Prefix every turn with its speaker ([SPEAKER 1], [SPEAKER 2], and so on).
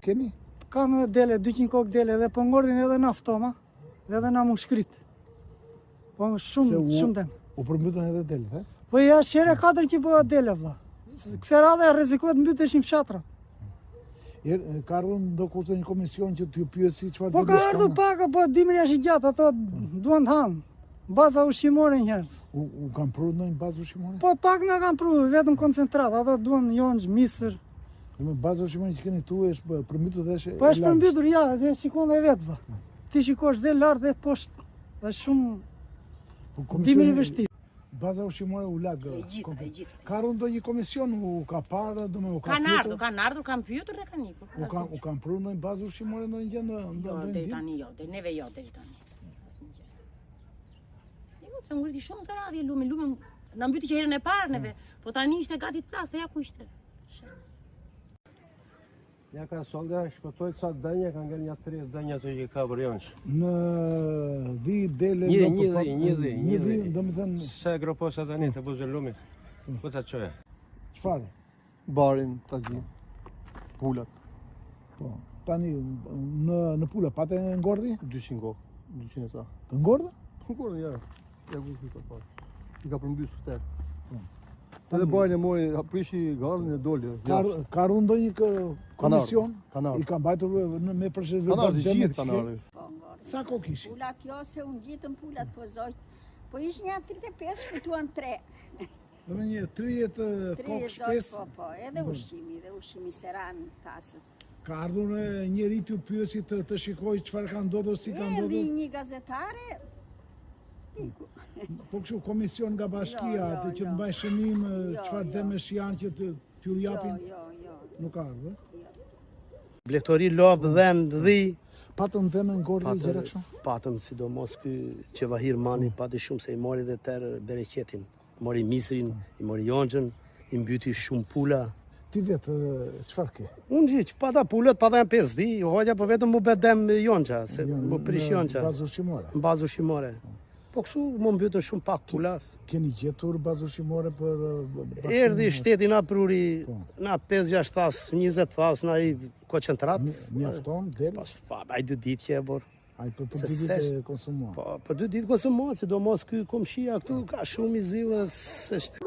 [SPEAKER 1] Keni?
[SPEAKER 2] Kam edhe dele, 200 kokë dele, dhe po ngordin edhe na ftoma, dhe edhe na mu shkrit. Po shumë dem.
[SPEAKER 1] U përmbytën edhe delet, e?
[SPEAKER 2] Po ja shere 4 që bëha dele, vlla. Këse radhe rrezikohet mbyteshin fshatrat.
[SPEAKER 1] Ka ardhur ndokushta një komision që t'ju pyesi çfarë
[SPEAKER 2] Po ka ardhur pak, po dimri është i gjatë, ato duan të hanë. Baza ushqimore njerëz.
[SPEAKER 1] U kanë pru ndonjë bazë ushqimore?
[SPEAKER 2] Po pak na kanë pru, vetëm koncentrat, ato duan jonjë, misër.
[SPEAKER 1] Me bazë ushqimore që keni tu është përmbytur dhe është.
[SPEAKER 2] Po është përmbytur, ja, dhe shikon dhe vetë, vlla. Ti shikosh dhe lart dhe poshtë, është shumë dimri i vështirë.
[SPEAKER 1] Baza ushqimore u lag.
[SPEAKER 3] E gjithë.
[SPEAKER 1] Ka ardhur ndonjë komision, u ka parë, u ka
[SPEAKER 3] Kanë ardhur, kanë pyetur dhe kanë ikur.
[SPEAKER 1] U kanë pru ndonjë bazë ushqimore ndonjë gjë
[SPEAKER 3] Jo, deri tani jo, neve jo deri tani. Asnjë gjë. Se ngriti shumë të radhje lume na mbyti që herën e parë neve, po tani ishte gati të plasë, ja ku ishte.
[SPEAKER 4] Ja ka solda, shpëtoj ca dënja, kanë ngel një 30 dënja që i ka për jonsh.
[SPEAKER 1] Në vi dele
[SPEAKER 4] Një dhi,
[SPEAKER 1] domethënë
[SPEAKER 4] se groposa tani të buzë lumit. Ku ta çoja?
[SPEAKER 1] çfarë?
[SPEAKER 5] Barin, taxhi, pulat,
[SPEAKER 1] Po. Tani në pula patë ngordhi?
[SPEAKER 5] 200 kokë, 200 e sa.
[SPEAKER 1] Të ngordha?
[SPEAKER 5] Kur ja ku ka pas. I ka përmbys fter. Edhe barin e mori, prishi gardhin e doli.
[SPEAKER 1] Ka ardhur ndonjë komision?
[SPEAKER 5] Kanar.
[SPEAKER 1] I ka mbajtur me përshërbim.
[SPEAKER 5] Kanar, gjithë kanarë.
[SPEAKER 1] Sa kohë kishin?
[SPEAKER 6] Pulat jo se unë gjitën pulat po zojt. Po ish një 35 shkutuan 3.
[SPEAKER 1] Do me një 30 kokë shpresë.
[SPEAKER 6] Po, edhe ushqimi seran tasët.
[SPEAKER 1] Ka ardhur njëri t'ju pyesi të shikoj çfarë ka ndodhur, si ka ndodhur.
[SPEAKER 6] Edhe një gazetare, piku.
[SPEAKER 1] Po kështu komision nga bashkia
[SPEAKER 6] Jo,
[SPEAKER 1] që të
[SPEAKER 6] jo.
[SPEAKER 1] mbaj shënim
[SPEAKER 6] Jo,
[SPEAKER 1] çfarë
[SPEAKER 6] jo.
[SPEAKER 1] demesh janë që t'ju japin?
[SPEAKER 6] Jo.
[SPEAKER 1] Nuk ka ardhur.
[SPEAKER 7] Blektori, lop, dhem, dhi.
[SPEAKER 1] Patëm dhënë ngordhi gjëra kështu.
[SPEAKER 7] Patëm sidomos ky Qevahir Mani, pati shumë se i mori dhe tërë bereqetin. Mori misrin, i mori jonxhën, i mbyti shumë pula.
[SPEAKER 1] Ti vetë çfarë ke?
[SPEAKER 7] Unë gjithë, pata pulët, pata janë 5 dhi, hoqja, po vetëm mu bedem jonxha, se mu prish jonxha.
[SPEAKER 1] Bazë ushqimore.
[SPEAKER 7] Në bazë ushqimore. Po kështu mu mbytën shumë pak pula.
[SPEAKER 1] Keni gjetur bazë ushqimore për
[SPEAKER 7] Erdhi shteti na pruri,
[SPEAKER 1] Po.
[SPEAKER 7] na 5-6 tas, 20 tas, na i koncentrat.
[SPEAKER 1] Mjafton del?
[SPEAKER 7] Pas, ai 2 ditë që e bor.
[SPEAKER 1] Ai për
[SPEAKER 7] Se
[SPEAKER 1] 2
[SPEAKER 7] sesh.
[SPEAKER 1] ditë konsumohet.
[SPEAKER 7] Po, për 2 ditë konsumohet, sidomos ky komshia këtu ka shumë i ziu dhe s'është.